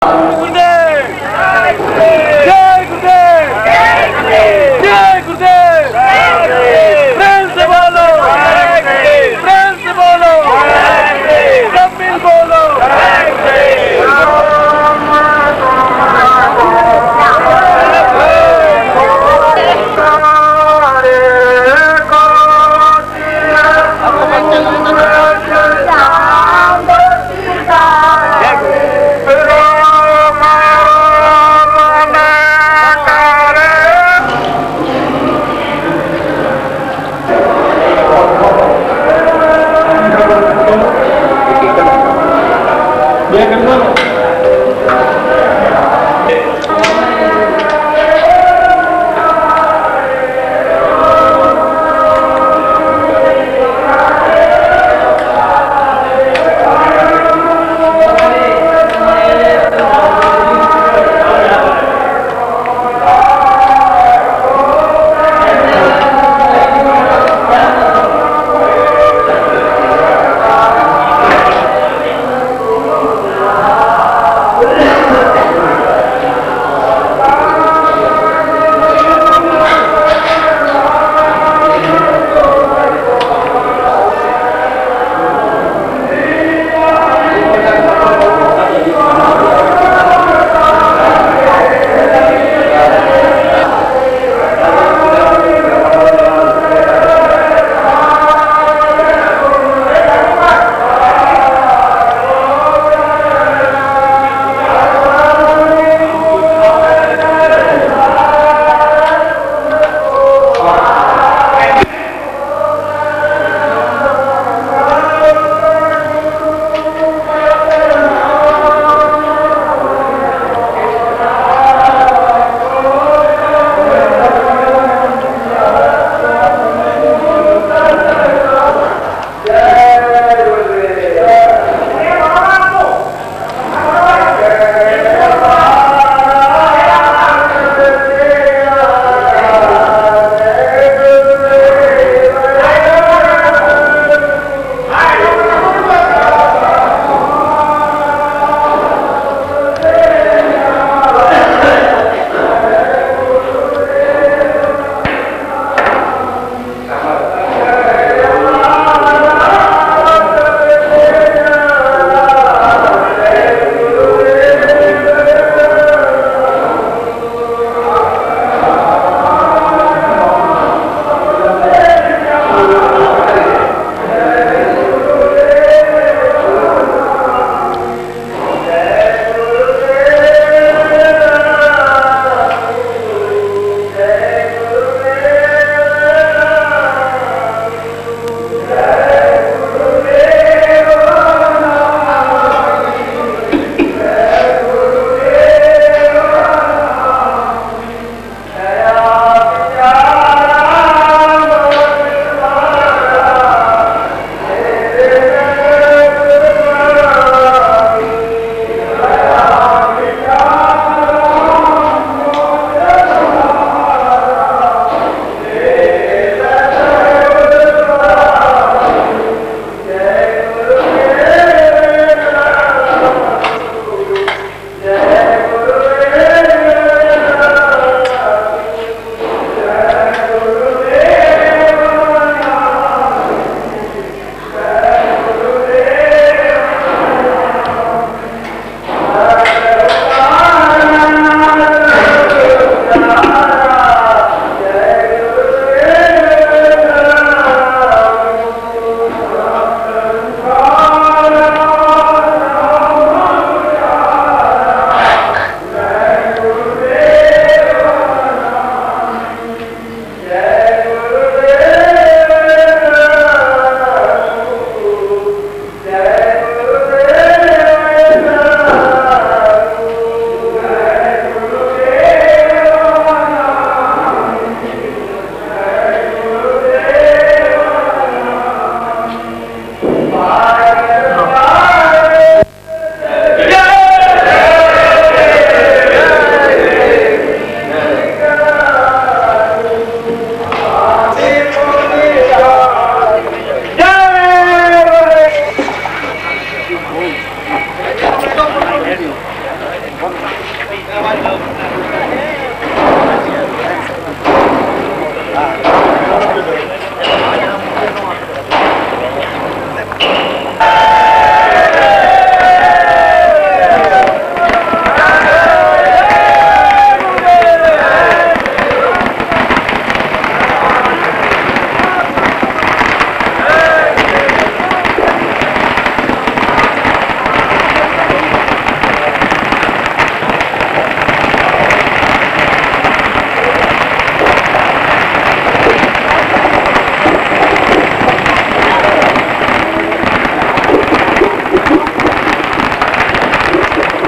गुरुदेव जय गुरुदेव जय गुरुदेव प्रेम से बोलो प्रेम से बोलो सब मिल बोलो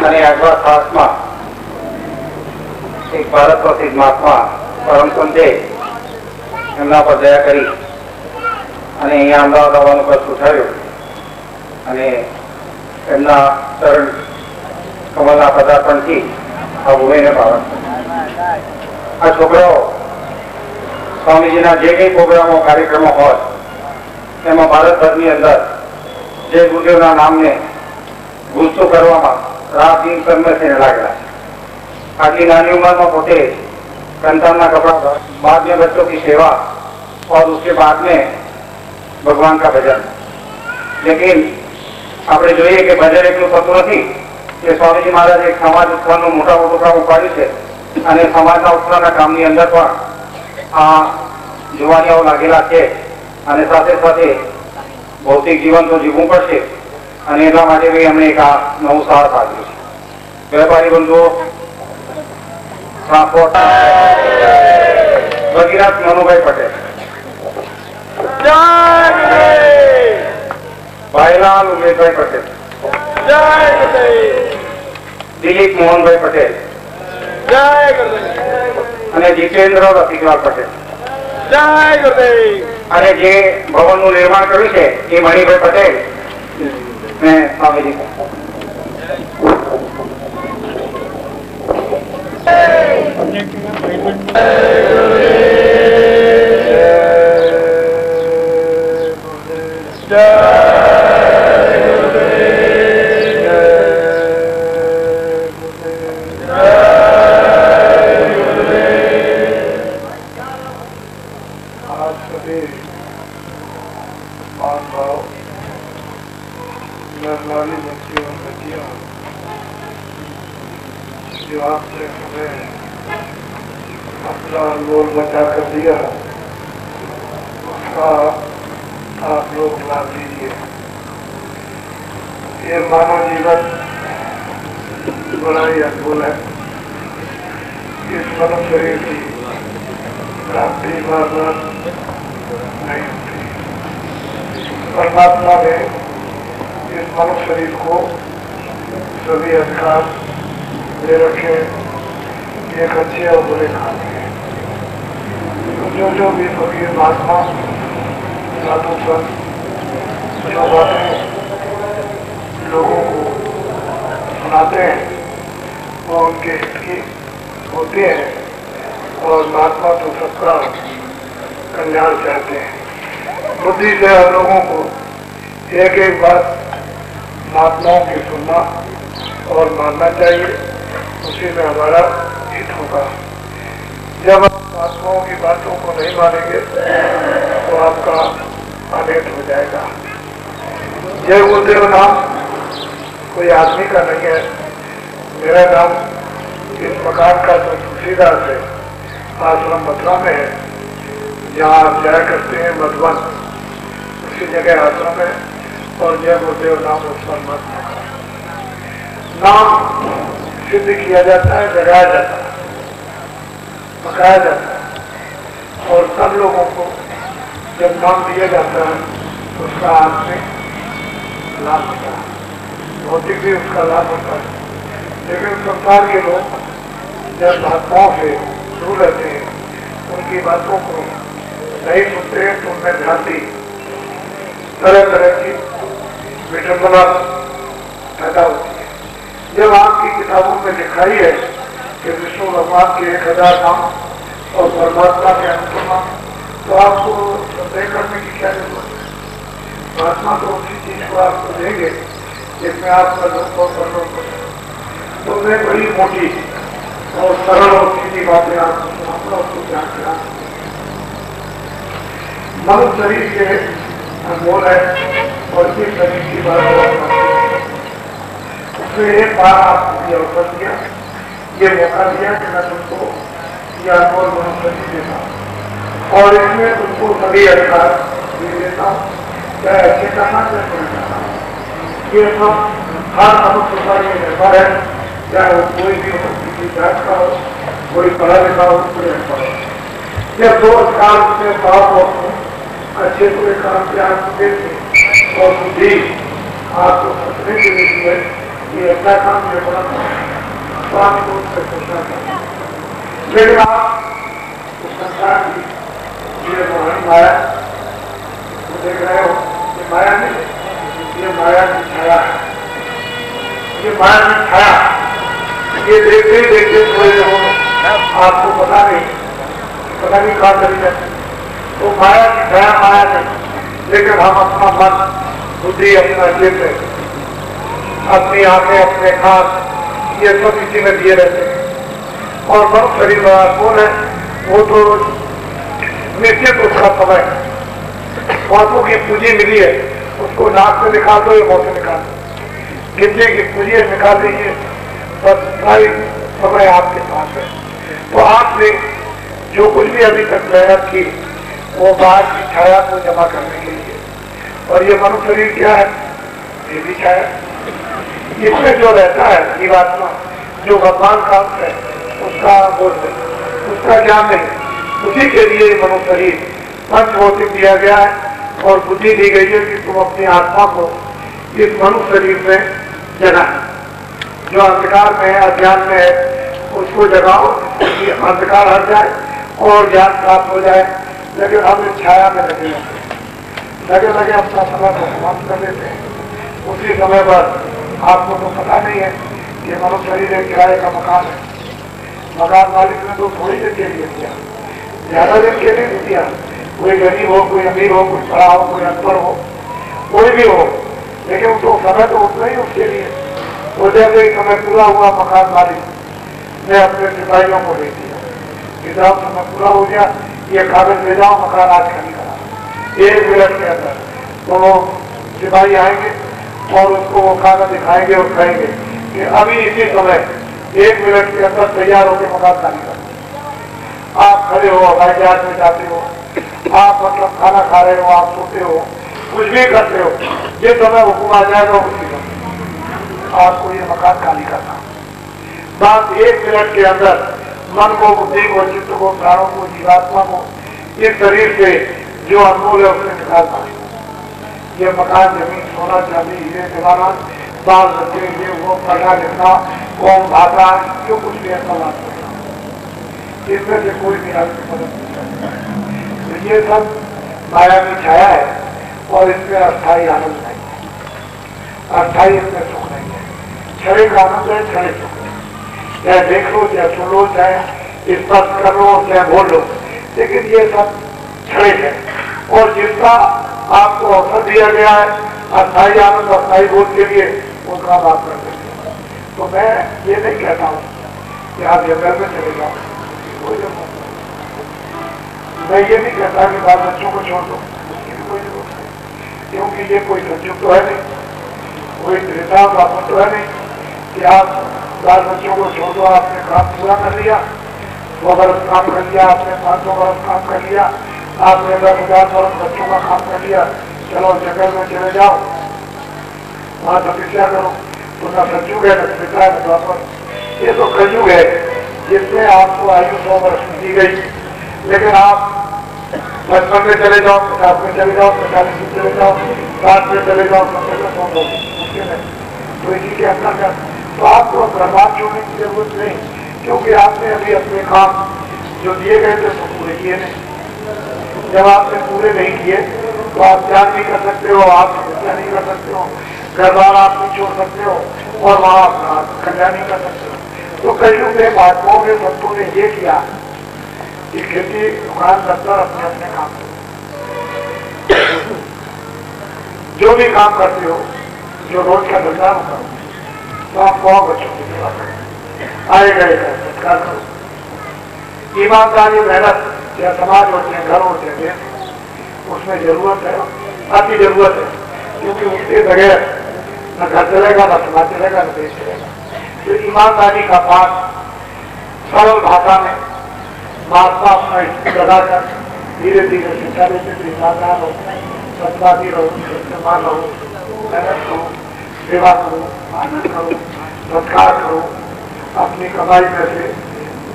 અને આગવા સાહસમાં એક ભારત પ્રસિદ્ધ મહાત્મા પરમ સંતે એમના પર દયા કરી અને અહીંયા અમદાવાદ આવવાનું કષ્ટ ઉઠાવ્યું અને એમના ચરણ કમલના પદાર્પણથી આ ભૂમિને પાવન. આ છોકરાઓ સ્વામીજીના જે કંઈ પ્રોગ્રામો કાર્યક્રમો હોય એમાં ભારતભરની અંદર જે ગુરુદેવના નામને ગુસ્સો કરવામાં रात दिन कर्म से लागेला. आटली नानी उम्र में पोते संतान कपड़ा, बाद में बच्चों की सेवा और उसके बाद में भगवान का भजन. लेकिन આપણે જોઈએ કે ભજન એટલું થતું નથી કે સ્વામીજી મહારાજ એક સમાજ ઉત્થાનનું મોટા મોટું કામ ઉપાડ્યું છે અને સમાજના ઉત્થાનના કામની અંદર પણ આ જુવાનીઓ લાગેલા છે અને સાથે સાથે ભૌતિક જીવન તો જીવવું પડશે અને એટલા માટે બી એમણે એક આ નવું સાહસ આપ્યું છે. વેપારી બંધુઓ, ટ્રાન્સપોર્ટ ભગીરથ મનુભાઈ પટેલ, भाईलाल उमेश भाई पटेल, दिलीप मोहन भाई पटेल, અને જીતેન્દ્ર રસિકલાલ પટેલ, અને જે ભવનનું નિર્માણ કર્યું છે એ મણિભાઈ પટેલ ને સ્વામીજી. जो आपने हमें अपना लोल बचा कर दिया उसका आप लोग लाभ लीजिए. ये मानव जीवन बड़ा ही अद्भुत है. इस मनुष्य शरीर की प्राप्ति बार बार नहीं होती. परमात्मा ने इस मनुष्य शरीर को सभी अधिकार दे रखे, एक अच्छे और बुरे काम है. तो जो भी फकीर महात्मा साधु संत जो बातें लोगों को सुनाते हैं वो उनके हित की होती है और महात्मा तो सबका कल्याण चाहते हैं. बुद्धि से हम लोगों को एक एक बात महात्माओं की सुनना और मानना चाहिए, उसी में हमारा हित होगा. जब आप महात्माओं की बातों को नहीं मानेंगे तो आपका अनित हो जाएगा. जय गुरुदेव नाम कोई आदमी का नहीं है. मेरा नाम इस मकान का जो तुलसीदास है, आश्रम मथुरा में है, जहाँ आप जाया करते हैं मधुबन, उसी जगह आश्रम है. और जय गुरुदेव नाम उस परमात्मा का नाम सिद्ध किया जाता है, जगाया जाता है, पकाया जाता है. और सब लोगों को जब नाम दिया जाता है तो उसका आत्मिक लाभ होता है, भौतिक भी उसका लाभ होता है. लेकिन संसार के लोग जब महात्माओं से दूर रहते हैं, उनकी बातों को नहीं सुनते हैं तो उनमें भ्रांति, तरह तरह की विडंबना पैदा होती है. जब आपकी किताबों में लिखाई है कि विष्णु भगवान के 1000 नाम और परमात्मा के अनुपम नाम, तो आपको संदेह करने की क्या जरूरत है. महात्मा तो उसी चीज को आपको देंगे जिसमें आपका दुख और परलोक हो. तो मैं बड़ी मोटी और सरल और सीधी बातें आपको सुनाऊंगा, उसको ध्यान से मनुष्य शरीर के अनमोल है और इस शरीर की बात उसमें एक बार आपको ये अवसर दिया, ये मौका दिया कि मैं तुमको ये अनमोल मनुष्य शरीर देता हूँ और इसमें तुमको सभी अधिकार दे देता हूँ, चाहे अच्छे करना चाहे बुरे करना. ये सब हर मनुष्य का ये निर्भर है, चाहे वो कोई भी हो, किसी जात का हो, कोई पढ़ा लिखा हो, कोई अनपढ़ हो. ये दो अधिकार उसके पाप हो, अच्छे बुरे काम के आपको देते और बुद्धि आपको सोचने के लिए ये अपना काम ये बड़ा स्वामी रूप से सोचना चाहिए। लेकिन आप उस संसार की ये रोहानी माया तो देख रहे हो, ये माया नहीं, ये माया की छाया है। ये माया की छाया ये देखते ही देखते थोड़े हो आपको पता नहीं कहाँ चली जाती। तो माया की छाया माया नहीं, लेकिन हम अपना मन बुद्धि अपना चित्त अपनी आंखें अपने हाथ ये सब इसी में दिए रहते हैं। और मन शरीर वाला कौन है, वो तो निश्चित उसका समय बातों की पूंजी मिली है, उसको नाक से निकाल दो या मुंह से निकाल दो, गिनने की पूंजी निकाल दीजिए, बस सारी समय आपके पास है। तो आपने जो कुछ भी अभी तक मेहनत की वो बाहर की छाया को जमा करने के लिए, और ये मनुष्य शरीर क्या है, ये भी छाया। इसमें जो रहता है जीवात्मा, जो भगवान का अंश है, उसका बोध नहीं, उसका ज्ञान नहीं, उसी के लिए मनुष्य शरीर पंच भौतिक दिया गया है और बुद्धि दी गई है कि तुम अपनी आत्मा को इस मनुष्य शरीर में जगाओ, जो अंधकार में है, अज्ञान में है, उसको जगाओ कि अंधकार हट जाए और ज्ञान प्राप्त हो जाए। लेकिन हम इस छाया में लगे अपना समय को समाप्त कर लेते हैं। उसी समय पर आपको तो पता नहीं है कि मनुष्य शरीर एक किराए का मकान है। मकान मालिक ने तो थोड़ी देर के लिए दिया, ज्यादा देर के लिए दिया। कोई गरीब हो, कोई अमीर हो, कोई पढ़ा हो, कोई अनपढ़ हो, कोई भी हो, लेकिन तो समय तो उतना ही उसके लिए। तो जैसे ही समय पूरा हुआ, मकान मालिक ने अपने सिपाहियों को भेज दिया कि जब समय पूरा हो गया, ये कागज ले जाओ, मकान आज खाली करा। 1 मिनट के अंदर तो सिपाही आएंगे और उसको वो कागज दिखाएंगे और कहेंगे कि अभी इसी समय 1 मिनट के अंदर तैयार होकर मकान खाली कर। आप खड़े हो, हवाई जहाज में जाते हो, आप मतलब खाना खा रहे हो, आप सोते हो, कुछ भी करते हो, जिस समय हुक्म आ जाएगा उसी समय आपको ये मकान खाली करना। बात 1 मिनट के अंदर मन को, बुद्धि को, चित्त को, प्राणों को, जीवात्मा को इस शरीर से जो अनमोल है उससे निकालना है। ये मकान, जमीन, सोना, चांदी, हीरे जवाहरात, बाल बच्चे, ये वो, पढ़ना लिखना, कौन भाषा, जो कुछ भी ऐसा बात नहीं, इसमें से कोई भी आपकी मदद नहीं करता। तो ये सब माया की छाया है और इसमें अस्थायी आनंद नहीं है, अस्थायी इसमें सुख नहीं है। क्षणिक आनंद है, क्षणिक सुख है, चाहे देख लो, चाहे सुन लो, चाहे स्पर्श कर लो, चाहे बोल लो, लेकिन ये सब क्षणिक है। और जिसका आपको अवसर दिया गया है अस्थायी आनंद, अस्थायी बोध के लिए, वो काम आप कर देते हैं। तो मैं ये नहीं कहता हूँ कि आप जंगल में चले जाओ, कोई जरूरत नहीं। मैं ये नहीं कहता कि बाल बच्चों को छोड़ दो, उसकी भी कोई जरूरत नहीं, क्योंकि ये कोई संयोग तो है नहीं, कोई हिसाब आपन तो है नहीं कि आप बाल बच्चों को छोड़ दो। आपने काम पूरा कर लिया, 100 बरस काम कर लिया, आपने 500 बरस काम कर लिया, आपने 10,000 बरस बच्चों का काम कर लिया, चलो जंगल में चले जाओ, वहां तपस्या करो। तो न संयोग है, न पिता है, न द्वापर। ये तो कलयुग है जिसमें आपको आयु 100 वर्ष की दी गई, लेकिन आप 55 में चले जाओ, 50 में चले जाओ, 45 में चले जाओ, 60 में चले जाओ, 70 में सौ लोग मुश्किल है। तो इसी के अंतर्गत तो आपको बर्बाद छोड़ने की जरूरत नहीं, क्योंकि आपने अभी अपने काम जो दिए गए थे तो पूरे किए नहीं। जब आपने पूरे नहीं किए तो आप त्याग नहीं कर सकते हो, आप हत्या नहीं कर सकते हो, घर बार आप नहीं छोड़ सकते हो और वहां अपना कल्याण नहीं कर सकते हो। तो कलयुग में महात्माओं ने, संतों ने ये किया कि खेती, दुकान, दफ्तर अपने अपने काम जो भी काम करते हो, जो रोज का धंधा हो करो, तो आप 100 बच्चों की सेवा करो, आए गए का सत्कार करो। ईमानदारी, मेहनत, चाहे समाज हो, चाहे घर हो, चाहे देश, उसमें जरूरत है, अति जरूरत है, क्योंकि उसके बगैर न घर चलेगा, न समाज चलेगा, न देश चलेगा। तो ईमानदारी का पाठ सरल भाषा में महात्मा अपना स्थिति लगाकर धीरे धीरे शिक्षा देते थे। ईमानदार हो, सत्वादी रहो, सत्यमान रहो, मेहनत करो, सेवा करो, आनंद करो, सत्कार करो, अपनी कमाई में से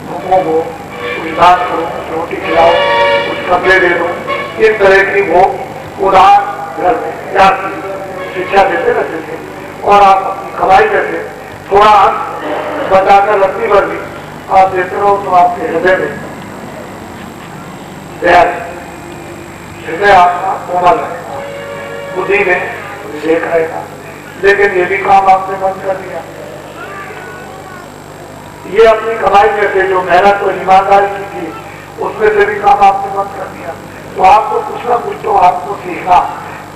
भूखों को कुछ दान करो, कुछ रोटी खिलाओ, कुछ कपड़े दे दो। इस तरह की वो उदार घर में प्यार की शिक्षा देते रहते थे और आप अपनी कमाई में से थोड़ा अंश बचाकर रखनी भर भी आप देते रहो तो आपके हृदय में हृदय आपका कोमल रहेगा, बुद्धि में विवेक रहेगा। लेकिन ये भी काम आपने बंद कर दिया। ये अपनी कमाई में से जो मेहनत और ईमानदारी की थी उसमें से भी काम आपने बंद कर दिया। तो आपको कुछ ना कुछ तो आपको सीखना,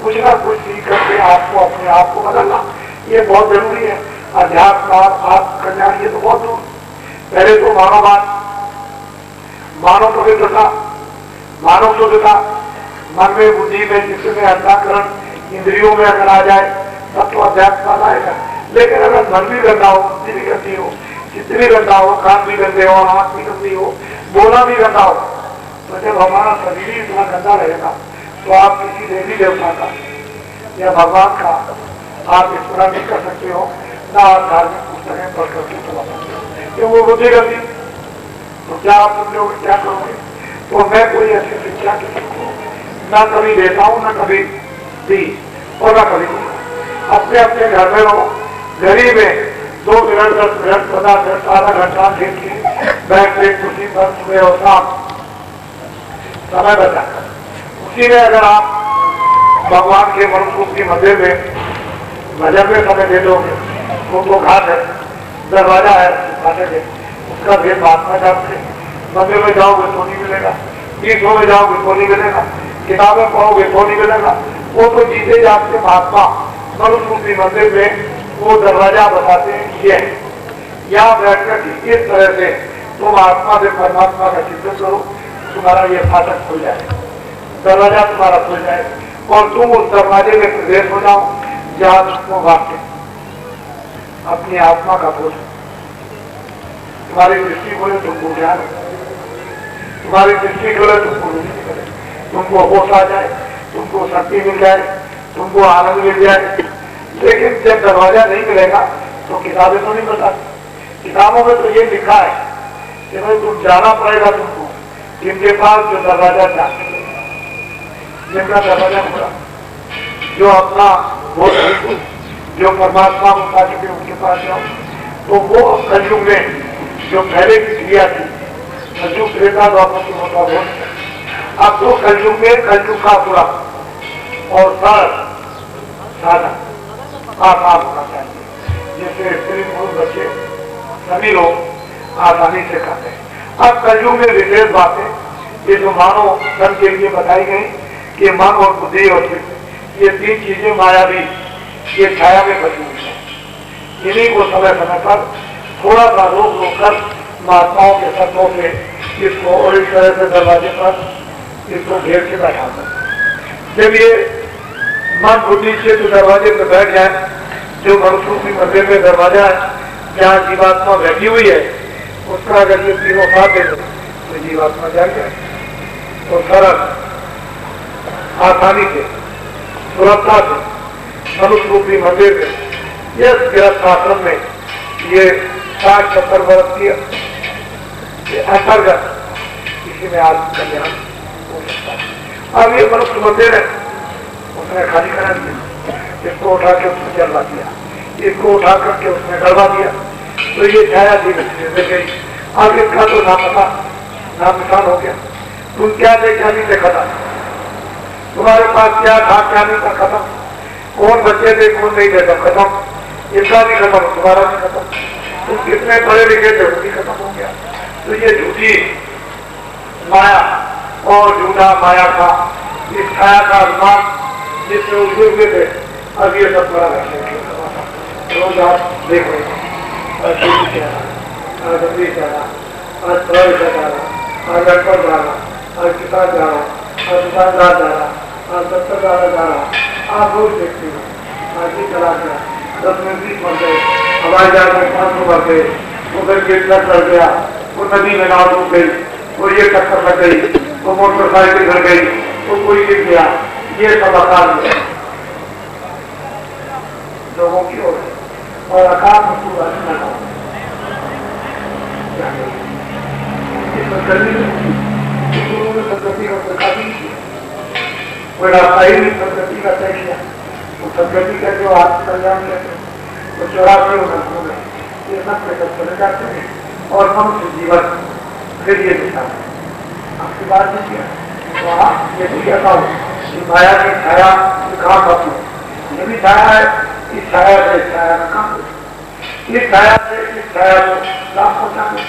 कुछ ना कुछ सीख करके आपको अपने आप को बदलना, ये बहुत जरूरी है। अध्यात्म आत्म कल्याण ये तो बहुत दूर। पहले तो मानववाद, मानव पवित्रता, मानव शुद्धता, मन में बुद्धि में जिसमें अंतःकरण इंद्रियों में अगर आ जाए तब तो अध्यात्म आएगा। लेकिन अगर मन भी गंदा हो, बुद्धि भी गंदी हो, चित्त भी गंदा हो, कान भी गंदे हो, आंख भी गंदी हो, बोला भी गंदा हो, तो जब हमारा शरीर ही इतना गंदा रहेगा तो आप किसी देवी देवता का या भगवान का आप स्मरण नहीं कर सकते हो, ना आप धार्मिक पुस्तकें पढ़ करके चला सकते हो। कि वो बुद्धि गंदी, तो क्या आप समझोगे, क्या करोगे? तो मैं कोई ऐसी शिक्षा किसी को ना कभी देता हूँ, ना कभी दी और ना कभी अपने अपने घर में रहो, गरीब में 2 मिनट 10 मिनट 15 मिनट आधा घंटा लेट के बैठ के कुर्सी पर सुबह और शाम समय बचाकर उसी में अगर आप भगवान के मनुष्य मंदिर में भजन में समय दे दोगे, उनको घाट है, दरवाजा है, फाटक है, उसका भेद महात्मा जानते। मंदिर में जाओगे तो नहीं मिलेगा, तीर्थों में जाओगे तो नहीं मिलेगा, किताबें पढ़ोगे तो नहीं मिलेगा। वो तो जीते जाते महात्मा मनुष्य मंदिर में वो दरवाजा बताते हैं ये यहाँ बैठकर इस तरह से तुम आत्मा से परमात्मा का चिंतन करो, तुम्हारा ये फाटक खुल जाए, दरवाजा तुम्हारा खुल जाए और तुम उस दरवाजे में प्रवेश हो जाओ जहाँ तुमको वाक्य अपनी आत्मा का बोझ, तुम्हारी दृष्टि खोले तुमको ज्ञान, तुम्हारी दृष्टि खोले तुमको रुचि करे, तुमको होश आ जाए, तुमको शक्ति मिल जाए, तुमको आनंद मिल जाए। लेकिन जब दरवाजा नहीं मिलेगा तो किताबें तो नहीं बताती। किताबों में तो ये लिखा है कि भाई तुम जाना पड़ेगा तुमको जिनके पास जो दरवाजा चाहते, जिनका दरवाजा खुला, जो अपना बोध जो परमात्मा को पा चुके उनके पास जाओ। तो वो कलयुग में जो पहले की क्रिया थी, कलयुग त्रेता द्वापर की होता बोध, अब तो कलयुग में कलयुग का पूरा और सरल साधा आसान होना चाहिए, जैसे स्त्री पुरुष बच्चे सभी लोग आसानी से खाते हैं। अब कलयुग में विशेष बातें ये जो मानव धन के लिए बताई गई कि मन और बुद्धि और चित्त ये 3 चीजें माया भी ये छाया में बची हुई है। इन्हीं को समय समय पर थोड़ा सा रोक रोक कर महात्माओं के शब्दों से इसको और इस तरह से दरवाजे पर इसको घेर के बैठा कर जब ये मन बुद्धि से तो दरवाजे पर बैठ जाए, जो मनुष्यों की मंदिर में दरवाजा है जहाँ जीवात्मा बैठी हुई है उसका अगर ये तीनों साथ दे तो जीवात्मा जाग जाए और सरल आसानी से सुरक्षा से मनुष्य रूपी मंदिर में यह गृहस्थ आश्रम में ये 60-70 वर्ष की अंतर्गत किसी में आत्म कल्याण हो सकता है। अब ये मनुष्य मंदिर है, उसने खाली करा दिया, इसको उठा के उसने जलवा दिया, इसको उठा करके उसने गड़वा दिया, तो ये छाया धीरे धीरे गई। अब इसका तो ना पता ना निशान हो गया। तुम क्या थे क्या नहीं थे खत्म, तुम्हारे पास क्या था क्या नहीं था खत्म, कौन बच्चे थे कौन नहीं थे सब खत्म, इसका भी खत्म, तुम्हारा भी खत्म, तुम कितने पढ़े लिखे थे वो भी खत्म हो गया। तो ये झूठी माया और झूठा माया का इस छाया का अभिमान जिससे उठे हुए थे, अब ये सब बड़ा रोज आप देख रहे हैं आज अभी जाना, आज प्रवेश जाना, आज अटपट जाना, आज किसान जाना, आज दुकानदार जाना, आज दफ्तरदार जाना, आप रोज देखते हैं। आज ही चला गया 10 में 20 मर गए, हवाई जहाज में 500 मर गए, उधर गेट तक चढ़ गया, वो नदी में नाव डूब गई, वो ये टक्कर लग गई, वो मोटरसाइकिल गिर गई, वो कोई गिर गया, ये सब अकाल में लोगों की ओर और अकाल में पूरा संस्कृति का प्रकाश कोई रास्ता ही नहीं संस्कृति का तय किया। तो संस्कृति का जो आत्म कल्याण कहते हैं तो 84 वर्षों में ये सब लेकर चले जाते हैं और मनुष्य जीवन फिर ये दिखा है। आपकी बात नहीं किया तो आप ये भी कहता हूँ कि माया की छाया कहाँ खत्म, ये भी छाया है, इस छाया से इस छाया में काम, इस छाया से इस छाया को लाभ पहुँचाने।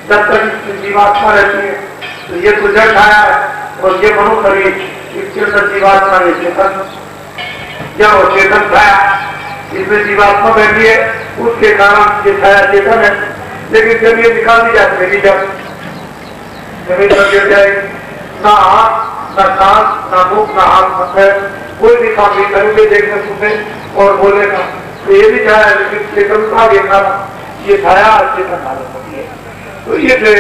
जब तक इस जीवात्मा रहती है तो ये गुजर छाया है और ये मनो शरीर इसके अंदर जीवात्मा ये चेतन, जब वो चेतन छाया इसमें जीवात्मा बैठी है उसके कारण ये छाया चेतन है। लेकिन जब ये निकाल दी जाती जब जमीन पर गिर जाएगी, ना हाथ ना कान ना मुख ना हाथ ना पैर, कोई भी काम नहीं करेंगे देखने सुनने और बोलेगा, तो ये भी छाया है। लेकिन चेतनता के कारण ये छाया चेतन हालत होती है। तो ये से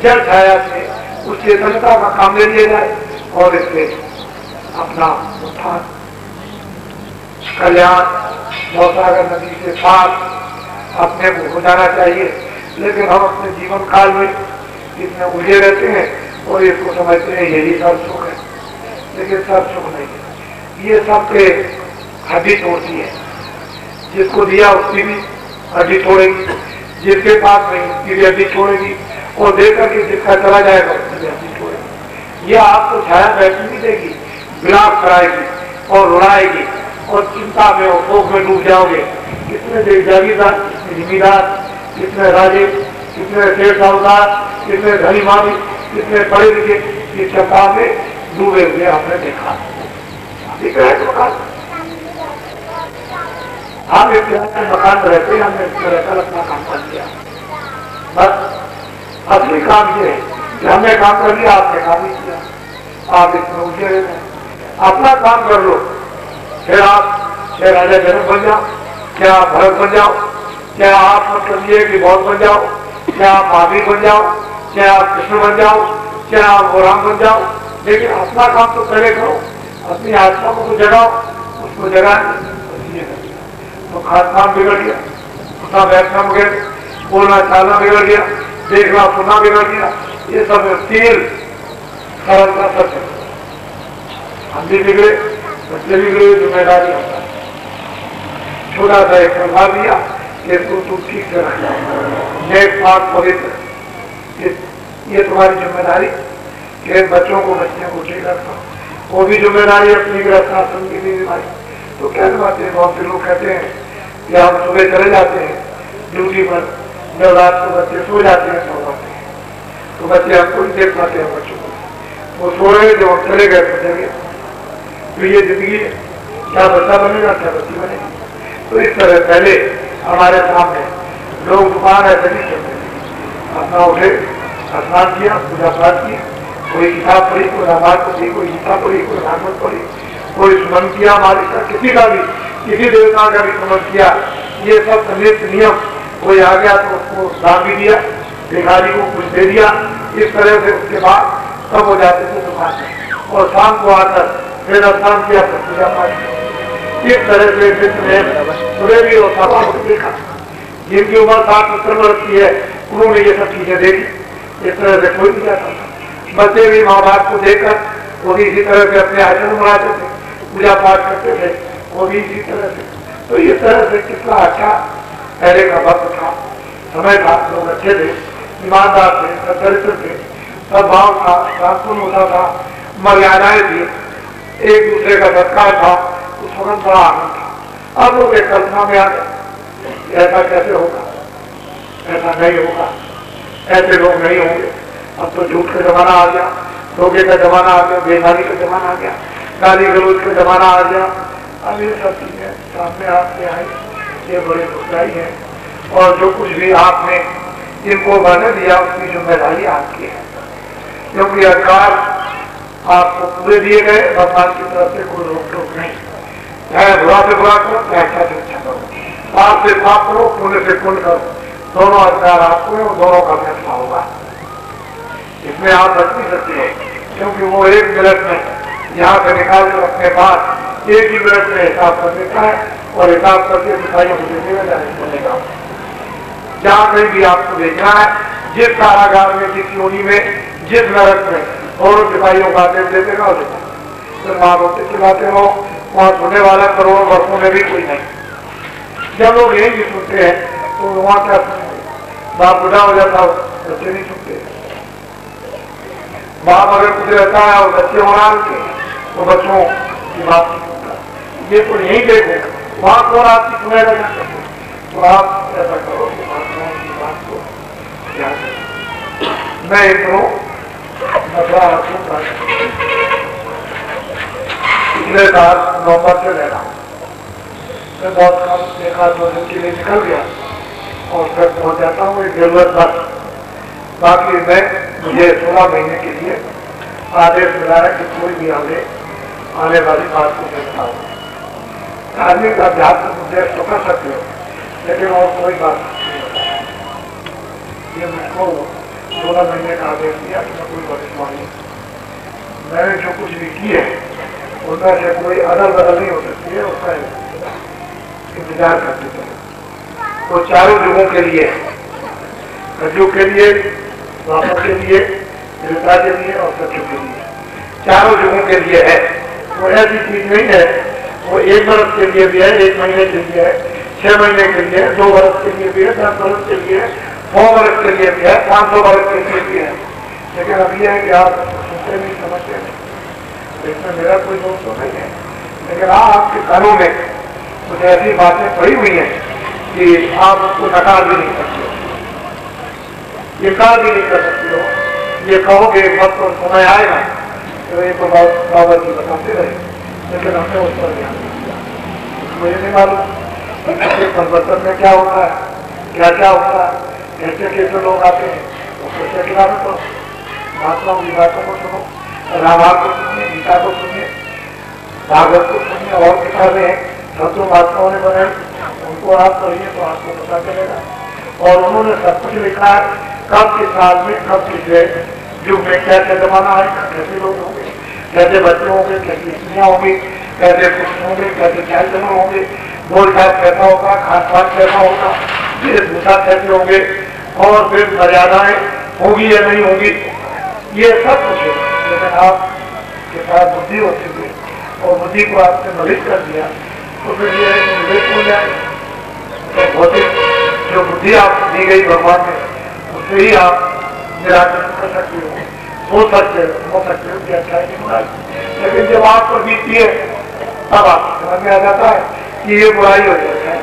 जल छाया से उस चेतनता का काम ले लिया जाए और इससे अपना उत्थान कल्याण भवसागर नदी के साथ अपने को हो जाना चाहिए। लेकिन हम अपने जीवन काल में इतने उलझे रहते हैं और इसको समझते हैं यही सब सुख है, लेकिन सब सुख नहीं है। ये सबके हड्डी तोड़ती है, जिसको दिया उसकी भी हड्डी तोड़ेगी, जिसके पास नहीं उसकी भी हड्डी तोड़ेगी और देखकर कि जिसका चला जाएगा उसकी भी हड्डी तोड़ेगी। ये आपको छाया बैठने नहीं देगी, विलाप कराएगी और रुलाएगी और चिंता में और शोक में डूब जाओगे। कितने जागीरदार, कितने जिम्मेदार, कितने राजे, कितने शेर साहूकार, कितने धनी मानी, कितने पढ़े लिखे इस चक्का में डूबे हुए आपने देखा। दिख रहा है मकान, हम एक मकान में रहते, हमने रहकर अपना काम कर लिया। बस असली काम ये है कि हमने काम कर लिया, आपने काम नहीं किया, आप इसमें उलझे रहे हैं। अपना काम कर लो, फिर आप चाहे राजा जनक बन जाओ, क्या आप भरत बन जाओ, चाहे आप मतलब ये कि बहुत बन जाओ, चाहे आप महावीर बन जाओ, चाहे आप कृष्ण बन जाओ, चाहे आप राम बन जाओ, लेकिन अपना काम तो पहले करो। अपनी आत्मा को तो जगाओ, उसको जगाए तो खाना बिगड़ गया, उठना बैठना बिगड़ गया, बोलना चालना बिगड़ गया, देखना सुनना बिगड़ गया। ये सब तीर सरलता सत्य, हम भी बिगड़े, बच्चे बिगड़े, जिम्मेदारी होता है। छोटा सा एक प्रभाव दिया कि इसको तू ठीक से रखना, नेक पाक पवित्र, ये तुम्हारी जिम्मेदारी कि बच्चों को बच्चे को ठीक रखना। वो भी जिम्मेदारी अपनी गृहस्थ आश्रम की भी निभाई। तो कहने बात है, बहुत से लोग कहते हैं कि हम सुबह चले जाते हैं ड्यूटी पर, जब रात को बच्चे सो जाते हैं सो जाते हैं, तो बच्चे हमको नहीं देख पाते हैं बच्चों को, वो सो रहे जब हम चले गए तो चले। तो ये जिंदगी है, क्या बच्चा बनेगा क्या बच्ची बनेगी। तो इस तरह पहले हमारे सामने लोग दुकान ऐसे नहीं चलते, अपना उठे, स्नान किया, पूजा पाठ किया, कोई किताब पढ़ी, कोई रामायण पढ़ी, कोई गीता पढ़ी, कोई भागवत पढ़ी, कोई सुमन किया, मालिक का किसी का भी, किसी देवता का भी सुमन किया। ये सब नित्य नियम, कोई आ गया तो उसको दान भी दिया, भिखारी को कुछ दे दिया। इस तरह से उसके बाद सब हो जाते थे दुकान में, और शाम को आकर फिर स्नान किया, फिर पूजा पाठ किया। इस तरह से सुबह भी और सभा को देखा, जिनकी उम्र 60-70 वर्ष की है उन्होंने ये सब चीजें देखी। इस तरह से कोई नहीं जाता। बच्चे भी माँ बाप को देखकर वो भी इसी तरह से अपने आचरण बनाते थे, पूजा पाठ करते थे, वो भी इसी तरह से। तो इस तरह से कितना अच्छा पहले का वक्त था, समय था, लोग अच्छे थे, ईमानदार थे, सच्चरित्र थे, सद्भाव था, शांतुन होता था, मर्यादाएं थी, एक दूसरे का सत्कार था, उस वक्त बड़ा आनंद था। अब लोग एक कल्पना में आ गए, ऐसा कैसे होगा, ऐसा नहीं होगा, ऐसे लोग नहीं होंगे। अब तो झूठ का जमाना आ गया, धोखे का जमाना आ गया, बेईमानी का जमाना आ गया, गाली गलौज का जमाना आ गया। अब ये सब चीजें सामने आपने आई, ये बड़े दुखदाई है। और जो कुछ भी आपने इनको बने दिया उसकी जिम्मेदारी आपकी है, क्योंकि अधिकार आपको पूरे दिए गए, भगवान की तरफ से कोई रोक टोक नहीं। चाहे बुरा से बुरा करो, चाहे अच्छा से अच्छा करो, पाप से पाप करो, पुण्य से पुण्य करो, दोनों अधिकार आपको है और दोनों का फैसला होगा। इसमें आप बच नहीं सकते हो, क्योंकि वो एक मिनट में यहाँ से निकाल कर अपने पास एक ही मिनट में हिसाब कर देता है और हिसाब करके सिपाहियों को देने का। जहाँ कहीं भी आपको देखना है, जिस कारागार में, जिस योनि में, जिस नरक में और सिपाहियों का आदेश दे देगा और फिर वहां रोते चलाते हो, वहां सुनने वाला करोड़ों वर्षों में भी कोई नहीं। जब लोग यही सुनते हैं तो वहां क्या सुनेंगे? बाप बुढ़ा हो जाता हो, बच्चे नहीं सुनते। बाप अगर कुछ रहता है और बच्चे वहां के तो बच्चों की बात नहीं सुनता। ये तो यही देखो, वहां कौन आपकी सुनेगा क्या करते? तो आप ऐसा करो कि महात्माओं की बात को ध्यान करो। मैं इतनो पिछले साल नवंबर से रह रहा हूँ। मैं बहुत कम देखा 2 दिन के लिए निकल गया और फिर पहुंच जाता हूँ एक जरूरत बस। बाकी मैं मुझे 16 महीने के लिए आदेश मिला है कि कोई भी आने वाली बात को देखता हूँ। धार्मिक अध्यात्म उद्देश्य तो कर सकते हो, लेकिन और कोई बात नहीं। ये मुझको 16 महीने का आदेश दिया कि मैं कोई भविष्यवाणी, मैंने जो कुछ भी की है उनमें से कोई अदल बदल नहीं हो सकती है, उसका इंतजार करते थे। वो चारों युगों के लिए, कलयुग के लिए, द्वापर के लिए, त्रेता के लिए और सतयुग के लिए, चारों युगों के लिए है। वो ऐसी चीज नहीं है वो 1 वर्ष के लिए भी है, 1 महीने के लिए है, 6 महीने के लिए, 2 वर्ष के लिए भी है, 10 वर्ष के लिए, 100 वर्ष के लिए भी है, 500 वर्ष के लिए भी है। लेकिन अब ये है कि आप सुनते नहीं, समझते नहीं। इसमें मेरा कोई दोष तो नहीं है, लेकिन आपके कानों में कुछ ऐसी बातें पड़ी हुई हैं कि आप उसको नकार भी नहीं सकते हो, इनकार भी नहीं कर सकते हो। ये कहोगे वक्त और समय आएगा तो ये तो बाबा जी बताते रहे, लेकिन हमने उस पर ध्यान नहीं दिया। मुझे नहीं मालूम कि परिवर्तन में क्या होता है, क्या क्या होता है, कैसे कैसे लोग आते हैं, उसको चेकना में तो महात्माओं की बातों को सुनो, रामायण को सुनिए, गीता को सुनिए, भागवत को सुनिए, और किताबें हैं सब तो महात्माओं ने बनाई, उनको आप पढ़िए तो आपको पता चलेगा। और उन्होंने सब कुछ लिखा है, कब किस साल में, कब किस युग में कैसे जमाना आएगा, कैसे लोग होंगे, कैसे बच्चे होंगे, कैसी स्त्रियाँ होंगी, कैसे पुरुष होंगे, कैसे कैसे होंगे, बोलचाल कैसा होगा, खान पान कैसा होगा, वेशभूषा कैसे होंगे, और फिर मर्यादाएं होगी या नहीं होगी, ये सब कुछ है। लेकिन आपके पास बुद्धि होती हुई और बुद्धि को आपने मलिक कर दिया तो फिर ये विवेक हो जाए। तो भौतिक जो बुद्धि आपको दी गई भगवान ने, उससे ही आप निराकरण कर सकते हो, हो सकते हो कि अच्छा ही नहीं बुराई। लेकिन जब आप पर बीतती है तब आपको समझ में आ जाता है कि ये बुराई हो जाता है,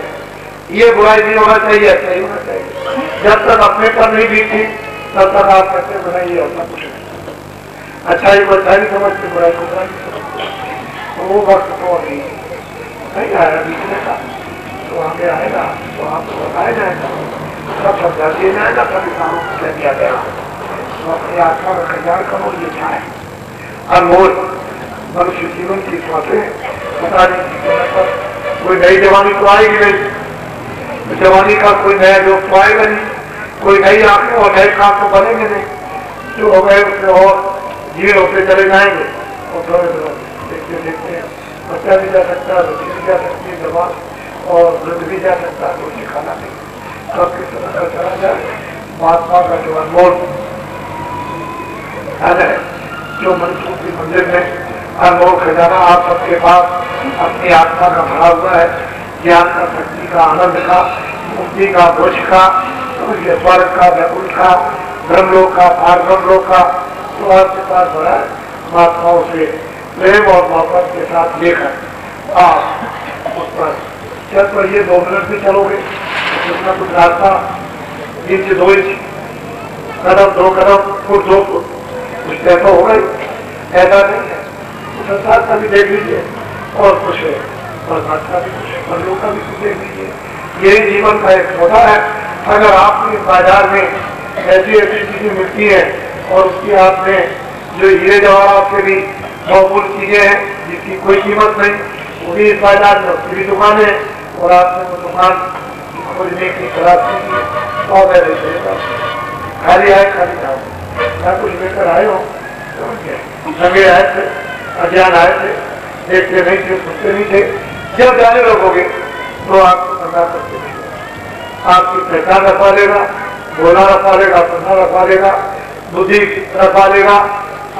ये बुराई नहीं होना चाहिए, अच्छा ही होना चाहिए। जब तक अपने पर नहीं बीतती तब तक आप कहते बुराई ये होता कुछ नहीं, अच्छाई को अच्छाई समझते, बुराई को बुराई समझते। तो वो वक्त तो नहीं आया बीतने का, तो आगे आएगा तो आपको बताया जाएगा, सब समझा दिया जाएगा, सब किसानों को कह दिया जाएगा। तो अपनी आत्मा का कल्याण करो, ये क्या है अनमोल मनुष्य जीवन की स्वास्थ्य पता नहीं पर कोई नई जवानी तो आएगी नहीं, जवानी का कोई नया जोश तो आएगा नहीं, कोई नई आंखें और नए काम तो बनेंगे नहीं, जो हो गए उससे और जीवन होते चले जाएंगे। और थोड़े देखते देखते बच्चा भी जा सकता है, बच्ची भी जा सकती है, जवान और वृद्ध भी जा सकता है, कोई सिखाना नहीं, सबके समय चला जाए। महात्मा का जो अनमोल है, जो मनसूखी मंदिर में अनमोल खजाना आप सबके पास अपनी आत्मा का भरा हुआ है, ज्ञान का, शक्ति का, आनंद का, मुक्ति का, मोक्ष का, स्वर्ग का, वैकुंठ का, ब्रह्मलोक का, पारब्रह्मलोक का, तो आपके पास भरा है। महात्माओं से प्रेम और मोहब्बत के साथ लेकर आप उस पर चल पड़िए। 2 मिनट भी चलोगे जितना कुछ रास्ता 1 से 2 इंच, कदम 2 कदम, फुट 2 फुट, कुछ तय तो होगा ही, ऐसा नहीं है। संसार का भी देख लीजिए और कुछ है, परमात्मा का भी कुछ, परलोक का भी कुछ देख लीजिए। यही जीवन का एक सौदा है। अगर आपके बाजार में ऐसी ऐसी चीजें मिलती हैं और उसकी आपने जो हीरे जवाहरात से भी बहुमूल्य चीजें हैं जिसकी कोई कीमत नहीं, वो भी इस बाजार में, उसकी भी दुकान है और आपने वो दुकान खोजने की तलाश की, तो खाली आए खाली जाओ, क्या कुछ लेकर आए हो, संगे आए थे, अज्ञान आए थे, देखते नहीं थे, सुनते नहीं थे। जब जाने लगोगे तो आपको धंधा करते नहीं, आपकी पहचान रखा लेगा, बोलना रखा लेगा, सुनना रखा लेगा, बुद्धि रखा लेगा,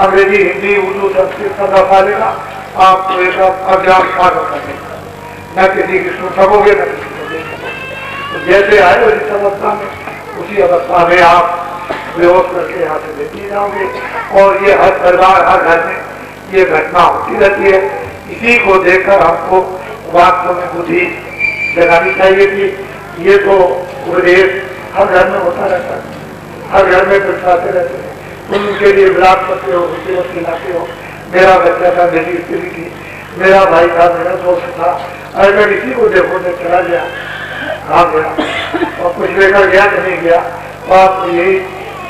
अंग्रेजी, हिंदी, उर्दू, संस्कृत सब रखा लेगा। आपको एक अज्ञान पागल कर देगा, न किसी की सुन सकोगे, न किसी को देखेंगे। तो जैसे आए इस अवस्था में, उसी अवस्था में आप बेहोश करके यहाँ से लेके जाओगे। और ये हर परिवार, हर घर में ये घटना होती रहती है। इसी को देखकर हमको वास्तव में बुद्धि जगानी चाहिए कि ये तो उपदेश हर घर में होता रहता है, हर घर में बिठाते रहते हैं। तुम उनके लिए विलाप करते हो, मुसीबत खिलाते हो, मेरा बच्चा था, मेरी स्त्री थी, मेरा भाई था, मेरा दोस्त था, अगर इसी को देखो तो चला गया, कहाँ गया, और कुछ लेकर गया कि नहीं गया। और यही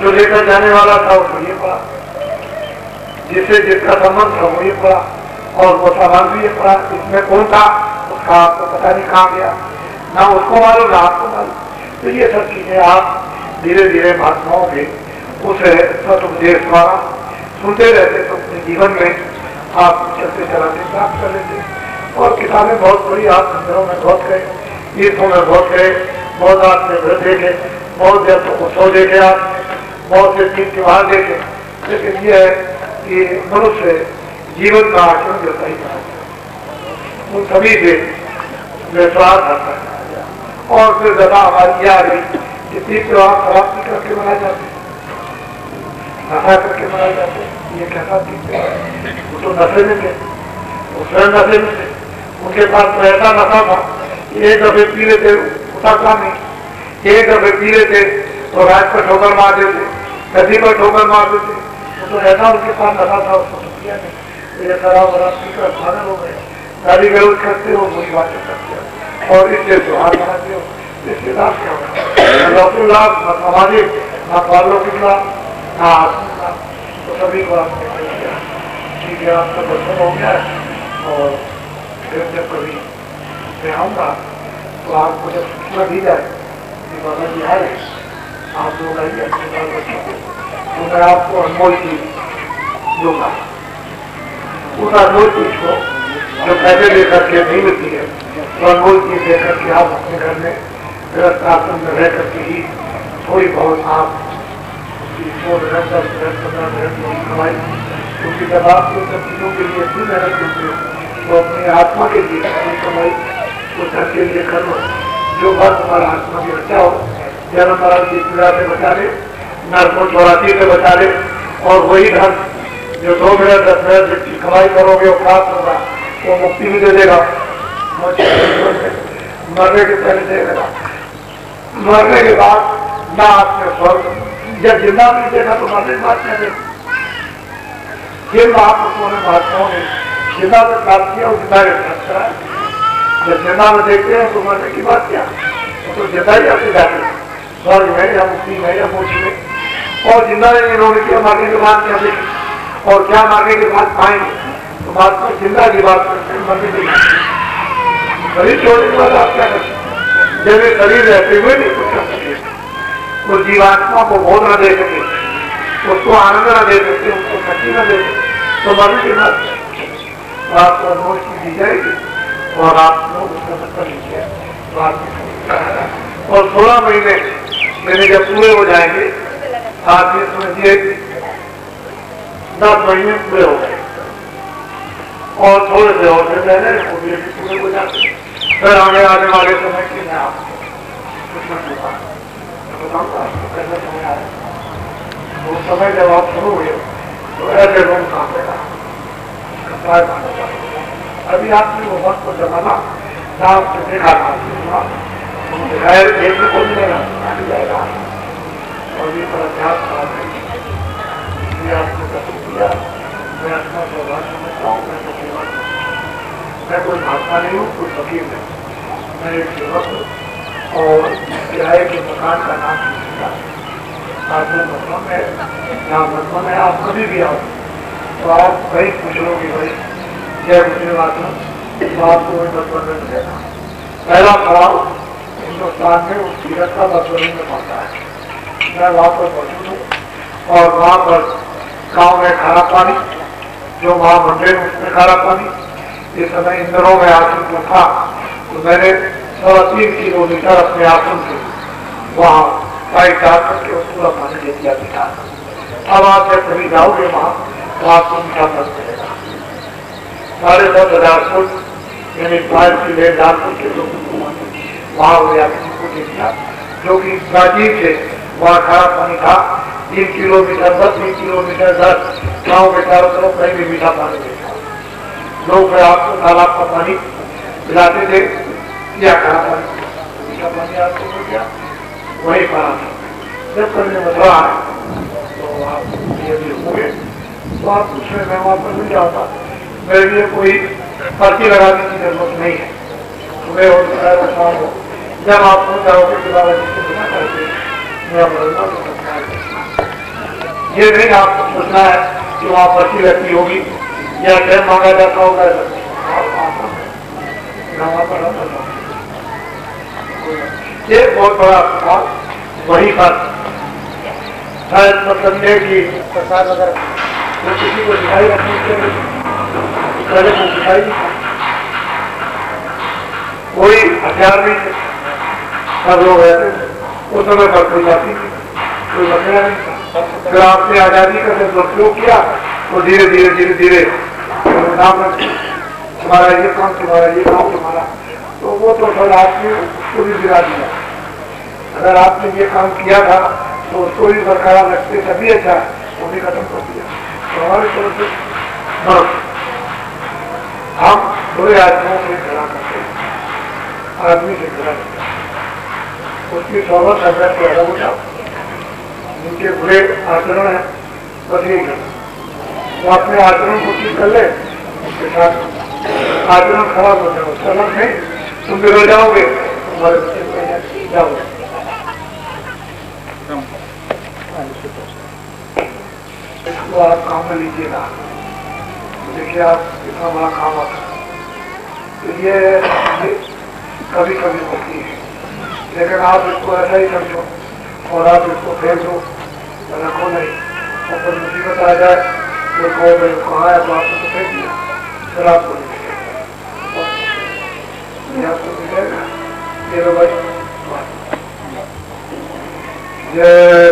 जो लेकर जाने वाला था उसको ये पड़ा, जिससे जिसका संबंध था वो ये पड़ा, और वो सामान भी ये पड़ा। इसमें कौन था उसका आपको पता नहीं कहाँ गया, ना उसको मालूम ना आपको मालूम। तो ये सब चीजें आप धीरे धीरे महात्माओं के उस सदुपदेश द्वारा सुनते रहते तो अपने जीवन में आप चलते चलाते प्राप्त कर लेते। और किताबें बहुत बड़ी, आप मंदिरों में बहुत गए, तीर्थों में बहुत गए, बहुत आपने व्रत देखे, बहुत देवतों को सौ देखे, आपने बहुत से तीन त्योहार देखे, लेकिन यह है कि मनुष्य जीवन का आचरण जो सही करा उन सभी से विश्वास आता है। और फिर ज्यादा हमारी यह आ गई कि तीन त्योहार समाप्ति करके मनाए जाते, नशा करके मनाए जाते। ये कैसा तीन त्योहार, वो तो नशे में थे, वो स्वयं नशे में थे, उनके पास तो ऐसा नशा था, एक दफे पी लेते उतारता नहीं, एक दफे पी लेते तो रात पर ठोकर मार देते, नदी पर ठोकर मार देते। तो ऐसा उनके पास नशा था, उसको तो किया नहीं। ये शराब वराब पीकर पागल हो गए, गाली गलौज करते हो, बुरी बातें करते हो, और इससे त्योहार मनाते हो। इसके लाभ क्या होगा? लौकिक लाभ, न सामाजिक, न पारलौकिक लाभ, न आत्मिक लाभ। तो सभी को आपने कह दिया, ठीक है, आपका दर्शन हो गया है। और फिर जब कभी मैं आऊँगा तो आपको जब सूचना दी जाए कि बाबा जी आए, आप लोग आइए अपने बाल बच्चों को, तो मैं आपको अनमोल चीज दूंगा। उस अनमोल चीज को जो पैसे लेकर के नहीं मिलती है, तो अनमोल चीज लेकर के आप अपने घर में गृहस्थ आश्रम में रह करके ही थोड़ी बहुत आप उसकी 10-15 मिनट कमाई। क्योंकि जब आप उन सब चीजों के लिए इतनी मेहनत करते हो तो अपनी आत्मा के लिए अपनी कमाई उस धन के लिए कर लो जो बात हमारा आत्मा की रक्षा हो। जन्म मरण की पीड़ा से बचा ले, नरकों चौरासी से बचा ले, और वही धन जो 2 मिनट 10 मिनट की कमाई करोगे वो प्राप्त होगा, वो मुक्ति भी दे देगा, मरने के पहले दे देगा। मरने के बाद ना आपने स्वर्ग, जब जिंदा नहीं देखा तो मरने के बाद क्या देखा। जिन महापुरुषों ने महात्माओं ने जिंदा में प्राप्त किया, वो जिंदा के प्राप्त करा। जब जिंदा में देखते हैं तो मरने की बात क्या, तो जिंदा ही आपसे जाते स्वर्ग में या मुक्ति में या मोक्ष में। और जिंदा नहीं इन्होंने किया, मरने के बाद क्या देखें और क्या मरने के बाद पाएंगे। तो महात्मा जिंदा की बात करते हैं, मरने की बात। शरीर छोड़ने के बाद आप क्या करते, जब ये शरीर रहते हुए नहीं कुछ कर सके, उस जीवात्मा को बोध न दे सके, उसको आनंद न दे सकते, उसको शक्ति न दे सके, तो मरने के बाद आपको अनुभव की दी जाएगी और आप लोग उसका सत्ता लीजिए। तो आपकी और 16 महीने मैंने जब पूरे हो जाएंगे, आप ये समझिए 10 महीने पूरे हो गए और थोड़े से और पूरे हो जाते। फिर आगे आने वाले समय की मैं आपको बताऊंगा, आपको कैसा समय आया। वो समय जब आप शुरू हुए तो ऐसे लोग काम लेगा अभी आपने वो वक्त को जमाना आपने देखा था, खैर देखने को मिलेगा जाएगा। और ये पर अभ्यास करा इसलिए आपने दर्शन किया। मैं अपना सौभाग्य समझता हूँ, मैं कोई महात्मा नहीं हूँ, कोई फकीर नहीं, मैं एक सेवक हूँ। और किराए के मकान का नाम सीखा आपने मतलब में, यहाँ मतलब में आप कभी भी आओ तो आप कहीं पूछ लो कि भाई जय गुजरात, तो आपको वही मतलब में मिलेगा। पहला पड़ाव हिंदुस्तान में उस सीरत का मजबूरी में पड़ता है। मैं वहाँ पर मौजूद हूँ और वहाँ पर गाँव में खारा पानी, जो महामंदिर में उसमें खारा पानी। इस समय इंदौरों में आश्रम को था तो मैंने 3.25 किलोमीटर अपने आश्रम से वहाँ पाइप डाल करके उस पूरा पानी दे दिया था। अब आप जब कभी जाओगे वहाँ तो आपको मीठा पानी मिलेगा। 10,500 फुट यानी 5 की लेट डाल करके लोगों को वहां गया किसी को दे दिया, जो कि राजीव से वहां खराब पानी था। 3 किलोमीटर 10, 3 किलोमीटर 10 गाँव के चारों तरफ कहीं भी मीठा पानी नहीं था। लोग आपको तालाब का पानी पिलाते थे या खराब पानी, मीठा पानी आपको मिल गया वही पाना था। जब करने में रहा है तो आप ये भी होंगे तो आप उसमें मैं वहां पर मिल जाऊंगा। मेरे लिए कोई पर्ची लगाने की जरूरत नहीं है। सुबह हो शाम हो, जब आप हो जाओगे कि बाबा जी से बिना करके मैं बोलूंगा तो ये नहीं आपको सोचना है कि वहां पर्ची लगती होगी या टाइम मांगा जाता होगा। ये बहुत बड़ा अस्पताल वहीं पर शायद मतलब है कि प्रसाद वगैरह तो किसी को दिखाई रखने के पहले को दिखाई कोई हथियार नहीं थे, सब लोग रहते थे। उस समय पर कोई जाती थी, कोई बकरा नहीं था। फिर आपने आजादी का जब उपयोग किया तो धीरे धीरे धीरे धीरे हमारा ये काम तुम्हारा, ये काम तुम्हारा, तो वो तो फिर आपने उसको भी गिरा दिया। अगर आपने ये काम किया था तो उसको भी बरकरार रखते तभी अच्छा, वो भी खत्म कर दिया। तो हमारी तरफ से हम बुरे आदमियों से खड़ा करते हैं, आदमी से खड़ा करते हैं, उसकी सोबत अभ्यास से अलग हो जाओ। उनके बुरे आचरण है बस यही करना, वो अपने आचरण को ठीक कर ले, उसके साथ आचरण खराब हो जाओ, सलग नहीं तुम बिगड़ जाओगे, तुम्हारे बच्चे जाओगे। इसको आप काम में लीजिएगा, देखिए आप कितना बड़ा काम आता है। ये कभी कभी होती है, लेकिन आप इसको ऐसा ही समझो और आप इसको फेंक दो, रखो नहीं। और कोई मुसीबत आ जाए तो कहो भाई कहाँ है, तो आपको तो फेंक दिया, फिर आपको नहीं आपको मिलेगा। ये लो भाई, जय